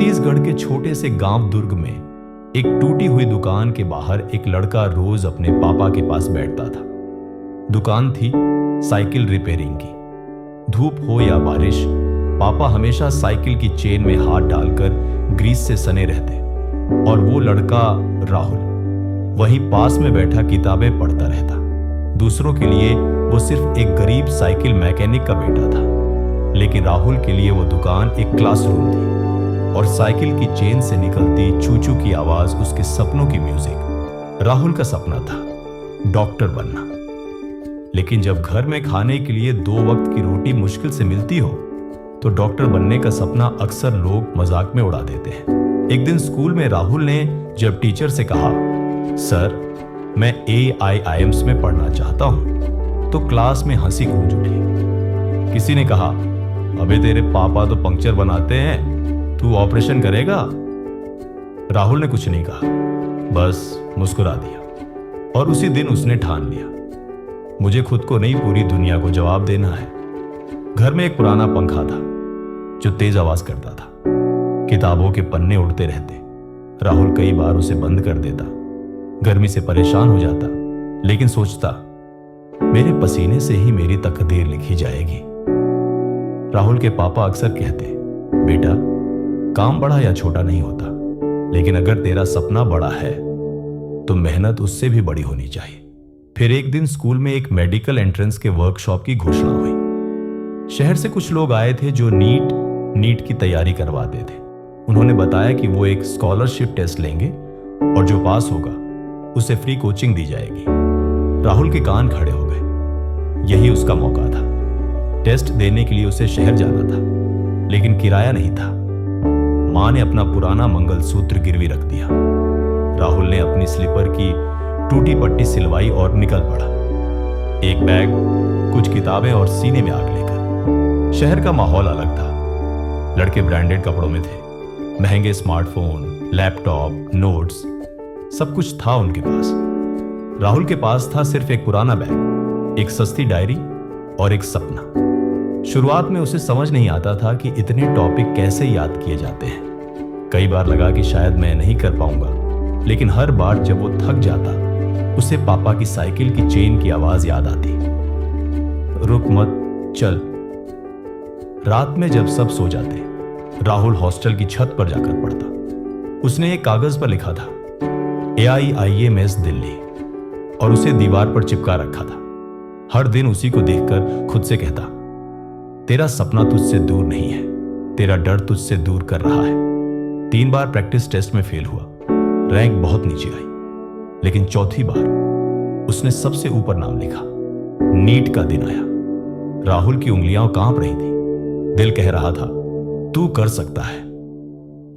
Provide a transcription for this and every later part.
छत्तीसगढ़ के छोटे से गांव दुर्ग में एक टूटी हुई दुकान के बाहर एक लड़का रोज अपने पापा के पास बैठता था। दुकान थी साइकिल रिपेयरिंग की। धूप हो या बारिश, पापा हमेशा साइकिल की चेन में हाथ डालकर ग्रीस से सने रहते। और वो लड़का राहुल वहीं पास में बैठा किताबें पढ़ता रहता। दूसरों के लिए वो सिर्फ एक गरीब साइकिल मैकेनिक का बेटा था, लेकिन राहुल के लिए वो दुकान एक क्लासरूम थी और साइकिल की चेन से निकलती चूचू की आवाज उसके सपनों की म्यूजिक। राहुल का सपना था डॉक्टर बनना, लेकिन जब घर में खाने के लिए 2 वक्त की रोटी मुश्किल से मिलती हो तो डॉक्टर बनने का सपना अक्सर लोग मजाक में उड़ा देते हैं। एक दिन स्कूल में राहुल ने जब टीचर से कहा, सर मैं AIIMS में पढ़ना चाहता हूं, तो क्लास में हंसी गूंज उठी। किसी ने कहा, अबे तेरे पापा तो पंक्चर बनाते हैं, तू ऑपरेशन करेगा? राहुल ने कुछ नहीं कहा, बस मुस्कुरा दिया। और उसी दिन उसने ठान लिया, मुझे खुद को नहीं पूरी दुनिया को जवाब देना है। घर में एक पुराना पंखा था जो तेज आवाज करता था। किताबों के पन्ने उड़ते रहते। राहुल कई बार उसे बंद कर देता, गर्मी से परेशान हो जाता, लेकिन सोचता मेरे पसीने से ही मेरी तकदीर लिखी जाएगी। राहुल के पापा अक्सर कहते, बेटा काम बड़ा या छोटा नहीं होता, लेकिन अगर तेरा सपना बड़ा है तो मेहनत उससे भी बड़ी होनी चाहिए। फिर एक दिन स्कूल में एक मेडिकल एंट्रेंस के वर्कशॉप की घोषणा हुई। शहर से कुछ लोग आए थे जो नीट की तैयारी करवाते थे। उन्होंने बताया कि वो एक स्कॉलरशिप टेस्ट लेंगे और जो पास होगा उसे फ्री कोचिंग दी जाएगी। राहुल के कान खड़े हो गए। यही उसका मौका था। टेस्ट देने के लिए उसे शहर जाना था, लेकिन किराया नहीं था। मां ने अपना पुराना मंगलसूत्र गिरवी रख दिया। राहुल ने अपनी स्लीपर की टूटी पट्टी सिलवाई और निकल पड़ा, एक बैग, कुछ किताबें और सीने में आग लेकर। शहर का माहौल अलग था। लड़के ब्रांडेड कपड़ों में थे, महंगे स्मार्टफोन, लैपटॉप, नोट्स, सब कुछ था उनके पास। राहुल के पास था सिर्फ एक पुराना बैग, एक सस्ती डायरी और एक सपना। शुरुआत में उसे समझ नहीं आता था कि इतने टॉपिक कैसे याद किए जाते हैं। कई बार लगा कि शायद मैं नहीं कर पाऊंगा, लेकिन हर बार जब वो थक जाता, उसे पापा की साइकिल की चेन की आवाज याद आती, रुक मत चल। रात में जब सब सो जाते, राहुल हॉस्टल की छत पर जाकर पढ़ता। उसने एक कागज पर लिखा था AIIMS दिल्ली और उसे दीवार पर चिपका रखा था। हर दिन उसी को देखकर खुद से कहता, तेरा सपना तुझसे दूर नहीं है, तेरा डर तुझसे दूर कर रहा है। 3 बार प्रैक्टिस टेस्ट में फेल हुआ, रैंक बहुत नीचे आई, लेकिन चौथी बार उसने सबसे ऊपर नाम लिखा। नीट का दिन आया। राहुल की उंगलियां कांप रही थी। दिल कह रहा था, तू कर सकता है।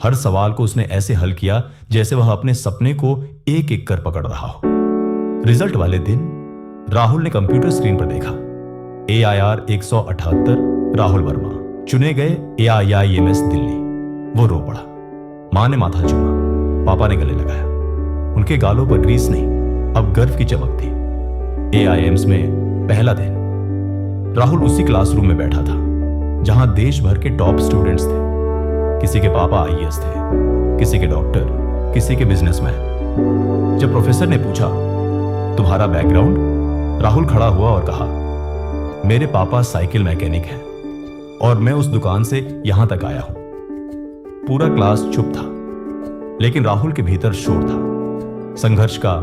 हर सवाल को उसने ऐसे हल किया जैसे वह अपने सपने को एक एक कर पकड़ रहा हो। रिजल्ट वाले दिन राहुल ने कंप्यूटर स्क्रीन पर देखा, AIR 178 राहुल वर्मा चुने गए AIIMS दिल्ली। वो रो पड़ा। मां ने माथा चूमा, पापा ने गले लगाया। उनके गालों पर ग्रीस नहीं, अब गर्व की चमक थी। AIIMS में पहला दिन। राहुल उसी क्लासरूम में बैठा था जहां देश भर के टॉप स्टूडेंट्स थे। किसी के पापा IAS थे, किसी के डॉक्टर, किसी के बिजनेसमैन। जब प्रोफेसर ने पूछा, तुम्हारा बैकग्राउंड? राहुल खड़ा हुआ और कहा, मेरे पापा साइकिल मैकेनिक हैं और मैं उस दुकान से यहां तक आया हूं। पूरा क्लास चुप था, लेकिन राहुल के भीतर शोर था, संघर्ष का,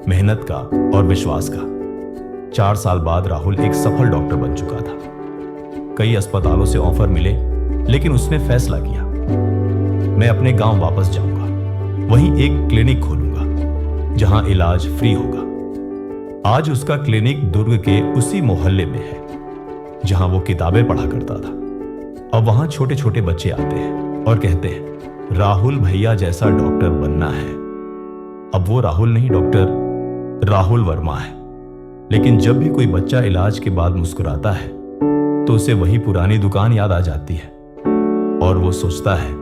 मेहनत का और विश्वास का। 4 साल बाद राहुल एक सफल डॉक्टर बन चुका था। कई अस्पतालों से ऑफर मिले, लेकिन उसने फैसला किया, मैं अपने गांव वापस जाऊंगा, वहीं एक क्लिनिक खोलूंगा जहां इलाज फ्री होगा। आज उसका क्लिनिक दुर्ग के उसी मोहल्ले में है जहां वो किताबें पढ़ा करता था। अब वहां छोटे छोटे बच्चे आते हैं और कहते हैं, राहुल भैया जैसा डॉक्टर बनना है। अब वो राहुल नहीं, डॉक्टर राहुल वर्मा है। लेकिन जब भी कोई बच्चा इलाज के बाद मुस्कुराता है तो उसे वही पुरानी दुकान याद आ जाती है और वो सोचता है,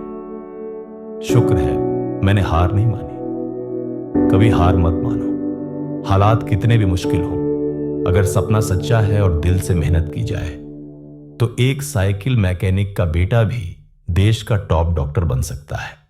शुक्र है मैंने हार नहीं मानी। कभी हार मत मानो, हालात कितने भी मुश्किल हो, अगर सपना सच्चा है और दिल से मेहनत की जाए तो एक साइकिल मैकेनिक का बेटा भी देश का टॉप डॉक्टर बन सकता है।